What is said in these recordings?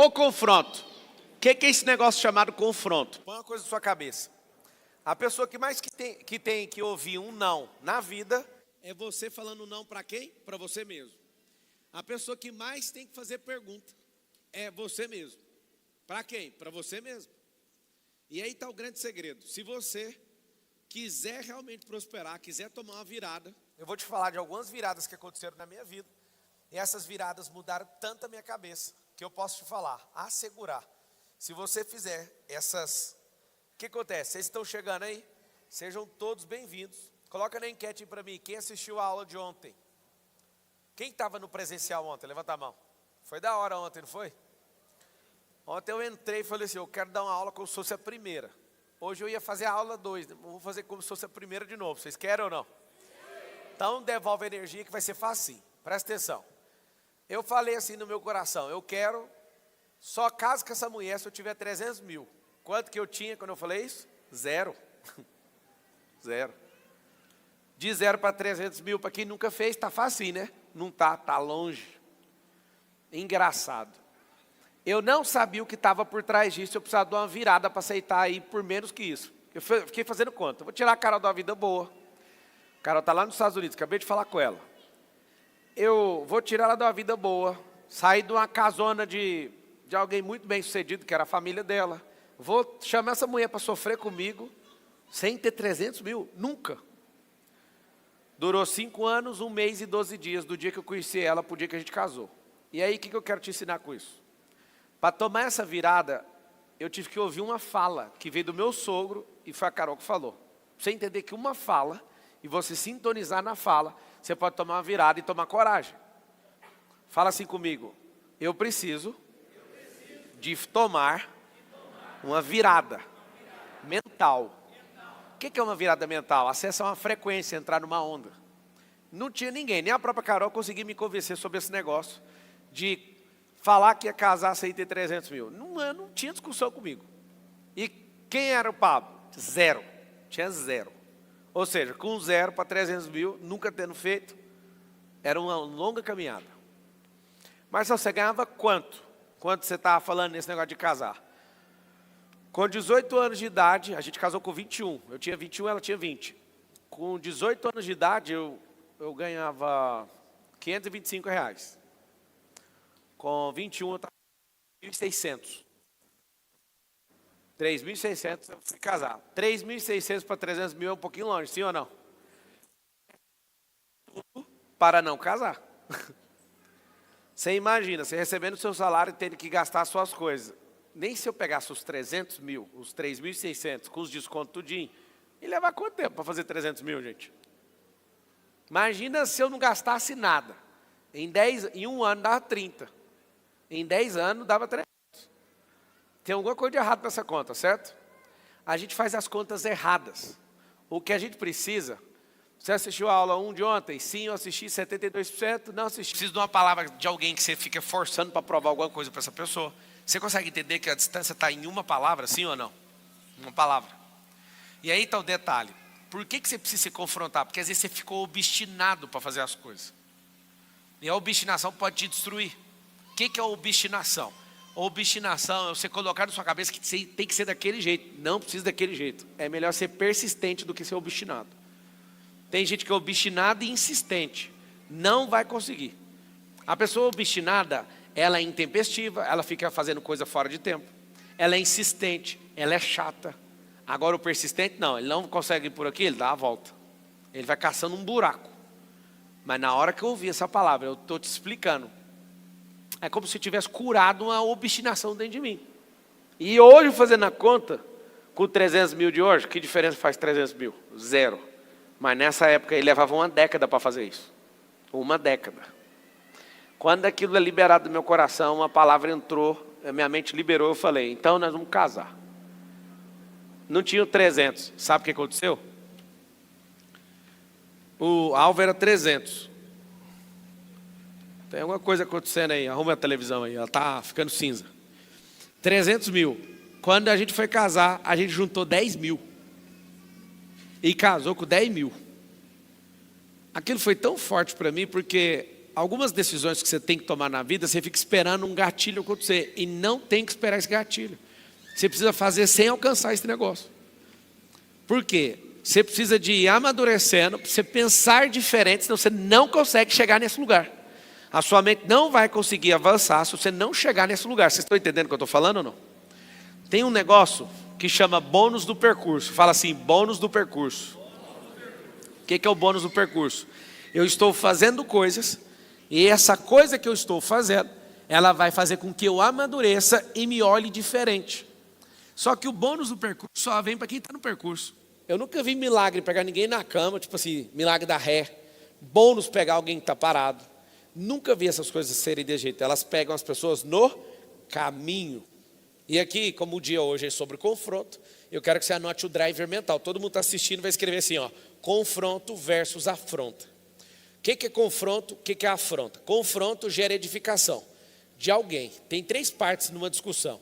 ou confronto? O que é esse negócio chamado confronto? Põe uma coisa na sua cabeça. A pessoa que mais tem que ouvir um não na vida é você falando não para quem? Para você mesmo. A pessoa que mais tem que fazer pergunta é você mesmo. Para quem? Para você mesmo. E aí está o grande segredo. Se você quiser realmente prosperar, quiser tomar uma virada, eu vou te falar de algumas viradas que aconteceram na minha vida. E essas viradas mudaram tanto a minha cabeça, que eu posso te falar, assegurar. Se você fizer essas... O que acontece? Vocês estão chegando aí? Sejam todos bem-vindos. Coloca na enquete para mim, quem assistiu a aula de ontem? Quem estava no presencial ontem? Levanta a mão. Foi da hora ontem, não foi? Ontem eu entrei e falei assim, eu quero dar uma aula como se fosse a primeira. Hoje eu ia fazer a aula 2, vou fazer como se fosse a primeira de novo. Vocês querem ou não? Então devolve a energia que vai ser facinho. Presta atenção. Eu falei assim no meu coração, eu quero, só caso com essa mulher se eu tiver 300 mil. Quanto que eu tinha quando eu falei isso? Zero. Zero. De 0 para 300 mil, para quem nunca fez, tá fácil, né? Não tá, tá longe. Engraçado. Eu não sabia o que estava por trás disso, eu precisava de uma virada para aceitar aí por menos que isso. Eu fiquei fazendo conta, vou tirar a Carol da vida boa. A Carol está lá nos Estados Unidos, acabei de falar com ela. Eu vou tirar ela de uma vida boa, sair de uma casona de alguém muito bem sucedido, que era a família dela. Vou chamar essa mulher para sofrer comigo, sem ter 300 mil, nunca. Durou 5 anos, 1 mês e 12 dias, do dia que eu conheci ela, para o dia que a gente casou. E aí, o que eu quero te ensinar com isso? Para tomar essa virada, eu tive que ouvir uma fala, que veio do meu sogro, e foi a Carol que falou. Pra você entender que uma fala, e você sintonizar na fala, você pode tomar uma virada e tomar coragem. Fala assim comigo, eu preciso de tomar uma virada mental. O que é uma virada mental? Acessar uma frequência, entrar numa onda. Não tinha ninguém, nem a própria Carol conseguia me convencer sobre esse negócio de falar que ia casar sem ter 300 mil. Não tinha discussão comigo. E quem era o Pablo? Zero. Tinha zero. Ou seja, com 0 para 300 mil, nunca tendo feito, era uma longa caminhada. Mas você ganhava quanto? Quanto você estava falando nesse negócio de casar? Com 18 anos de idade, a gente casou com 21. Eu tinha 21, ela tinha 20. Com 18 anos de idade, eu ganhava R$525. Com 21, eu estava com 1.600. 3.600, eu fui casar. 3.600 para 300 mil é um pouquinho longe, sim ou não? Tudo para não casar. Você imagina, você recebendo o seu salário e tendo que gastar as suas coisas. Nem se eu pegasse os 300 mil, os 3.600, com os descontos tudinho, e levar quanto tempo para fazer 300 mil, gente? Imagina se eu não gastasse nada. Em 1 ano dava 30. Em 10 anos dava 300. Tem alguma coisa de errado nessa conta, certo? A gente faz as contas erradas. O que a gente precisa... Você assistiu a aula 1 de ontem? Sim, eu assisti 72%. Não assisti. Preciso de uma palavra de alguém que você fica forçando para provar alguma coisa para essa pessoa. Você consegue entender que a distância está em uma palavra, sim ou não? Uma palavra. E aí está o detalhe. Por que você precisa se confrontar? Porque às vezes você ficou obstinado para fazer as coisas. E a obstinação pode te destruir. O que é a obstinação? A obstinação é você colocar na sua cabeça que tem que ser daquele jeito. Não precisa daquele jeito. É melhor ser persistente do que ser obstinado. Tem gente que é obstinada e insistente. Não vai conseguir. A pessoa obstinada, ela é intempestiva, ela fica fazendo coisa fora de tempo. Ela é insistente, ela é chata. Agora o persistente, não, ele não consegue ir por aqui, ele dá a volta. Ele vai caçando um buraco. Mas na hora que eu ouvi essa palavra, eu estou te explicando. É como se eu tivesse curado uma obstinação dentro de mim. E hoje, fazendo a conta, com 300 mil de hoje, que diferença faz 300 mil? Zero. Mas nessa época ele levava 1 década para fazer isso. 1 década. Quando aquilo é liberado do meu coração, uma palavra entrou, a minha mente liberou, eu falei, então nós vamos casar. Não tinha 300. Sabe o que aconteceu? O alvo era 300. Tem alguma coisa acontecendo aí, arruma a televisão aí, ela está ficando cinza. 300 mil. Quando a gente foi casar, a gente juntou 10 mil. E casou com 10 mil. Aquilo foi tão forte para mim, porque algumas decisões que você tem que tomar na vida, você fica esperando um gatilho acontecer. E não tem que esperar esse gatilho. Você precisa fazer sem alcançar esse negócio. Por quê? Você precisa de ir amadurecendo, para você pensar diferente, senão você não consegue chegar nesse lugar. A sua mente não vai conseguir avançar se você não chegar nesse lugar. Vocês estão entendendo o que eu estou falando ou não? Tem um negócio que chama bônus do percurso. Fala assim, bônus do percurso. O que é o bônus do percurso? Eu estou fazendo coisas, e essa coisa que eu estou fazendo, ela vai fazer com que eu amadureça e me olhe diferente. Só que o bônus do percurso só vem para quem está no percurso. Eu nunca vi milagre pegar ninguém na cama, tipo assim, milagre da ré. Bônus pegar alguém que está parado. Nunca vi essas coisas serem desse jeito. Elas pegam as pessoas no caminho. E aqui, como o dia hoje é sobre confronto, eu quero que você anote o driver mental. Todo mundo está assistindo, vai escrever assim, ó, confronto versus afronta. O que é confronto? O que é afronta? Confronto gera edificação de alguém. Tem 3 partes numa discussão.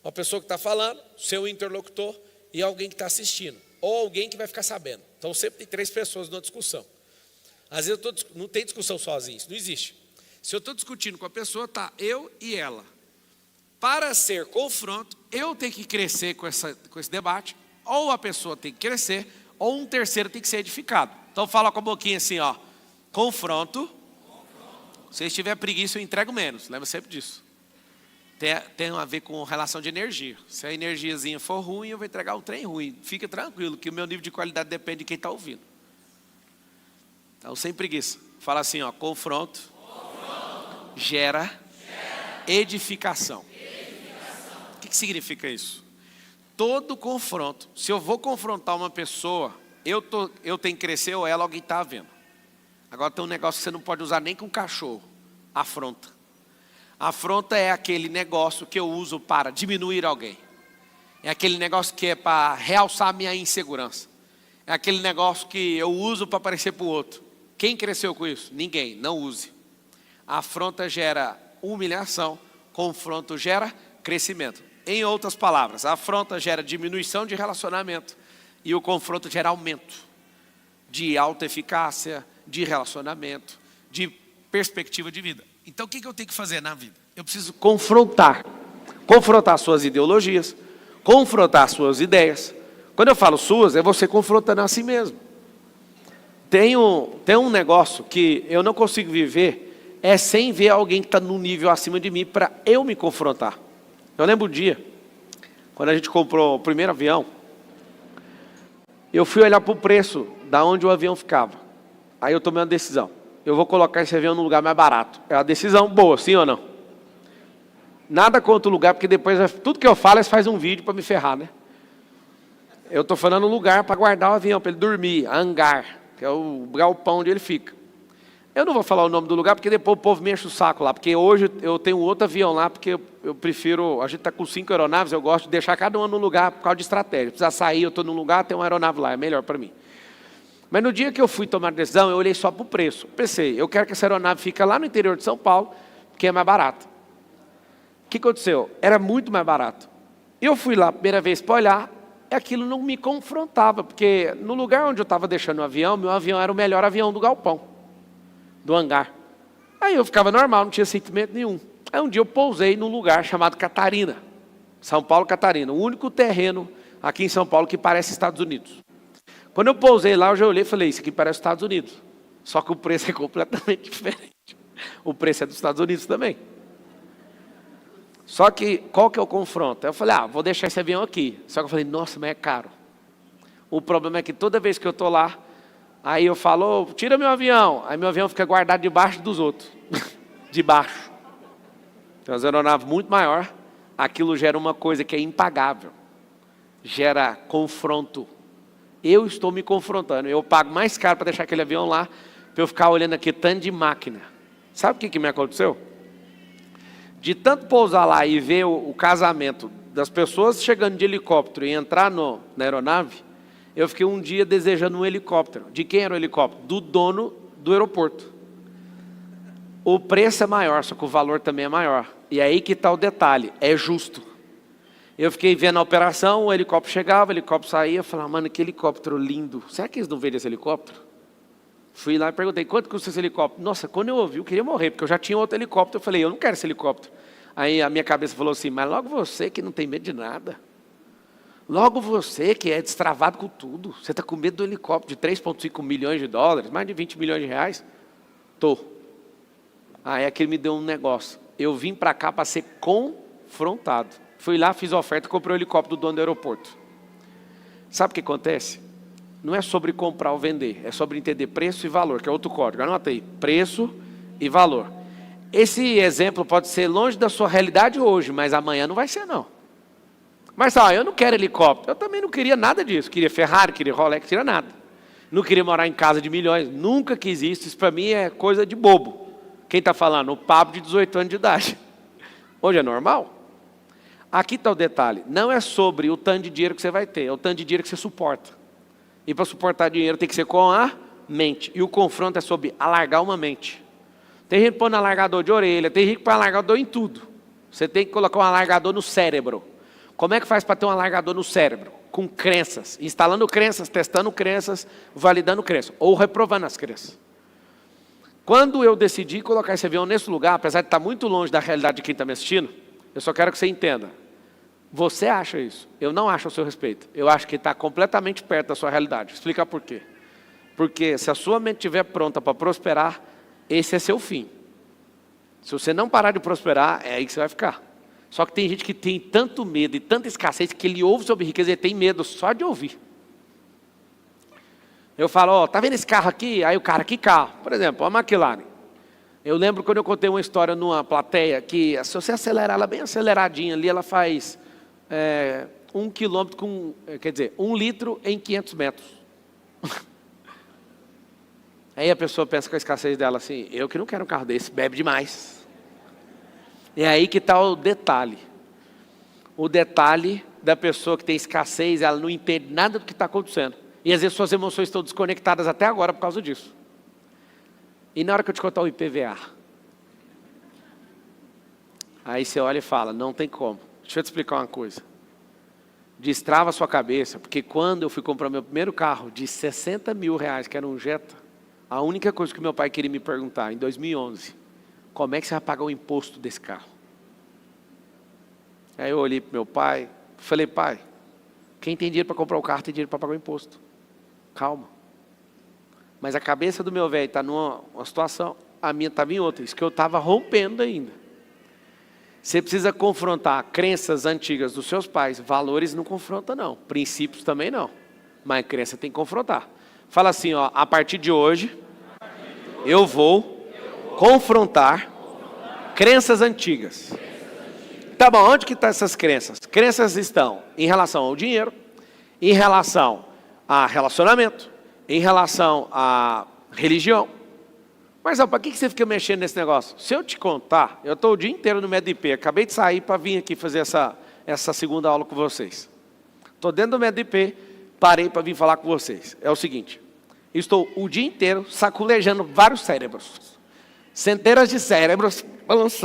Uma pessoa que está falando, seu interlocutor e alguém que está assistindo. Ou alguém que vai ficar sabendo. Então sempre tem 3 pessoas numa discussão. Às vezes não tem discussão sozinho, isso não existe. Se eu estou discutindo com a pessoa, tá eu e ela. Para ser confronto, eu tenho que crescer com esse debate, ou a pessoa tem que crescer, ou um terceiro tem que ser edificado. Então fala com a boquinha assim, ó, confronto. Se tiver preguiça, eu entrego menos, lembra sempre disso. Tem a ver com relação de energia. Se a energiazinha for ruim, eu vou entregar um trem ruim. Fica tranquilo, que o meu nível de qualidade depende de quem está ouvindo. Então, sem preguiça. Fala assim, ó, confronto, gera edificação. O que significa isso? Todo confronto, se eu vou confrontar uma pessoa, eu tenho que crescer ou ela, alguém está vendo. Agora tem um negócio que você não pode usar nem com cachorro, afronta. Afronta é aquele negócio que eu uso para diminuir alguém. É aquele negócio que é para realçar a minha insegurança. É aquele negócio que eu uso para aparecer para o outro. Quem cresceu com isso? Ninguém, não use. A afronta gera humilhação, confronto gera crescimento. Em outras palavras, a afronta gera diminuição de relacionamento e o confronto gera aumento de alta eficácia, de relacionamento, de perspectiva de vida. Então o que eu tenho que fazer na vida? Eu preciso confrontar suas ideologias, confrontar suas ideias. Quando eu falo suas, é você confrontando a si mesmo. Tem um negócio que eu não consigo viver, é sem ver alguém que está num nível acima de mim para eu me confrontar. Eu lembro um dia, quando a gente comprou o primeiro avião, eu fui olhar para o preço da onde o avião ficava. Aí eu tomei uma decisão. Eu vou colocar esse avião num lugar mais barato. É uma decisão boa, sim ou não? Nada contra o lugar, porque depois tudo que eu falo, eles fazem um vídeo para me ferrar, né? Eu estou falando um lugar para guardar o avião, para ele dormir, hangar, que é o galpão onde ele fica. Eu não vou falar o nome do lugar, porque depois o povo me enche o saco lá, porque hoje eu tenho outro avião lá, porque eu prefiro, a gente está com 5 aeronaves, eu gosto de deixar cada uma no lugar por causa de estratégia. Precisa sair, eu estou num lugar, tem uma aeronave lá, é melhor para mim. Mas no dia que eu fui tomar a decisão, eu olhei só para o preço. Pensei, eu quero que essa aeronave fique lá no interior de São Paulo, porque é mais barato. O que aconteceu? Era muito mais barato. Eu fui lá a primeira vez para olhar, e aquilo não me confrontava, porque no lugar onde eu estava deixando o avião, meu avião era o melhor avião do galpão, do hangar. Aí eu ficava normal, não tinha sentimento nenhum. Aí um dia eu pousei num lugar chamado Catarina, São Paulo, Catarina, o único terreno aqui em São Paulo que parece Estados Unidos. Quando eu pousei lá, eu já olhei e falei, isso aqui parece Estados Unidos. Só que o preço é completamente diferente. O preço é dos Estados Unidos também. Só que, qual que é o confronto? Eu falei, vou deixar esse avião aqui. Só que eu falei, nossa, mas é caro. O problema é que toda vez que eu estou lá, aí eu falo, tira meu avião. Aí meu avião fica guardado debaixo dos outros. Debaixo. Tem uma aeronave muito maior. Aquilo gera uma coisa que é impagável. Gera confronto. Eu estou me confrontando. Eu pago mais caro para deixar aquele avião lá, para eu ficar olhando aqui tanto de máquina. Sabe o que me aconteceu? De tanto pousar lá e ver o casamento das pessoas chegando de helicóptero e entrar na aeronave, eu fiquei um dia desejando um helicóptero. De quem era o helicóptero? Do dono do aeroporto. O preço é maior, só que o valor também é maior. E aí que está o detalhe, é justo. Eu fiquei vendo a operação, o helicóptero chegava, o helicóptero saía, eu falava, mano, que helicóptero lindo. Será que eles não vendem esse helicóptero? Fui lá e perguntei, quanto custa esse helicóptero? Nossa, quando eu ouvi, eu queria morrer, porque eu já tinha outro helicóptero. Eu falei, eu não quero esse helicóptero. Aí a minha cabeça falou assim, mas logo você que não tem medo de nada. Logo você que é destravado com tudo. Você está com medo do helicóptero de 3,5 milhões de dólares, mais de 20 milhões de reais? Tô. Aí aquele me deu um negócio. Eu vim para cá para ser confrontado. Fui lá, fiz a oferta, comprei o helicóptero do dono do aeroporto. Sabe o que acontece? Não é sobre comprar ou vender, é sobre entender preço e valor, que é outro código. Anota aí, preço e valor. Esse exemplo pode ser longe da sua realidade hoje, mas amanhã não vai ser não. Mas eu não quero helicóptero, eu também não queria nada disso. Queria Ferrari, queria Rolex, queria nada. Não queria morar em casa de milhões, nunca quis isso. Isso para mim é coisa de bobo. Quem está falando? O Pablo de 18 anos de idade. Hoje é normal? Aqui está o detalhe, não é sobre o tanto de dinheiro que você vai ter, é o tanto de dinheiro que você suporta. E para suportar dinheiro tem que ser com a mente. E o confronto é sobre alargar uma mente. Tem gente que põe um alargador de orelha, tem gente que põe um alargador em tudo. Você tem que colocar um alargador no cérebro. Como é que faz para ter um alargador no cérebro? Com crenças, instalando crenças, testando crenças, validando crenças, ou reprovando as crenças. Quando eu decidi colocar esse avião nesse lugar, apesar de estar muito longe da realidade de quem está me assistindo, eu só quero que você entenda. Você acha isso, eu não acho a seu respeito. Eu acho que está completamente perto da sua realidade. Explica por quê. Porque se a sua mente estiver pronta para prosperar, esse é seu fim. Se você não parar de prosperar, é aí que você vai ficar. Só que tem gente que tem tanto medo e tanta escassez que ele ouve sobre riqueza e tem medo só de ouvir. Eu falo, tá vendo esse carro aqui? Aí o cara, que carro? Por exemplo, a McLaren. Eu lembro quando eu contei uma história numa plateia que se você acelerar ela bem aceleradinha ali, ela faz 1 quilômetro com, quer dizer, 1 litro em 500 metros. Aí a pessoa pensa com a escassez dela assim, eu que não quero um carro desse, bebe demais. É aí que está o detalhe. O detalhe da pessoa que tem escassez, ela não entende nada do que está acontecendo. E às vezes suas emoções estão desconectadas até agora por causa disso. E na hora que eu te contar o IPVA, aí você olha e fala, não tem como. Deixa eu te explicar uma coisa. Destrava a sua cabeça, porque quando eu fui comprar meu primeiro carro de 60 mil reais, que era um Jetta, a única coisa que meu pai queria me perguntar, em 2011, como é que você vai pagar o imposto desse carro? Aí eu olhei para meu pai, falei, pai, quem tem dinheiro para comprar o carro tem dinheiro para pagar o imposto. Calma. Mas a cabeça do meu velho está numa situação, a minha estava em outra, isso que eu estava rompendo ainda. Você precisa confrontar crenças antigas dos seus pais, valores não confronta não, princípios também não, mas crença tem que confrontar. Fala assim, a partir de hoje, eu vou confrontar crenças antigas. Tá bom, onde que estão essas crenças? Crenças estão em relação ao dinheiro, em relação a relacionamento, em relação à religião. Mas para que você fica mexendo nesse negócio? Se eu te contar, eu estou o dia inteiro no MEDIP, acabei de sair para vir aqui fazer essa segunda aula com vocês. Estou dentro do MEDIP, parei para vir falar com vocês. É o seguinte, estou o dia inteiro saculejando vários cérebros. Centenas de cérebros balançando.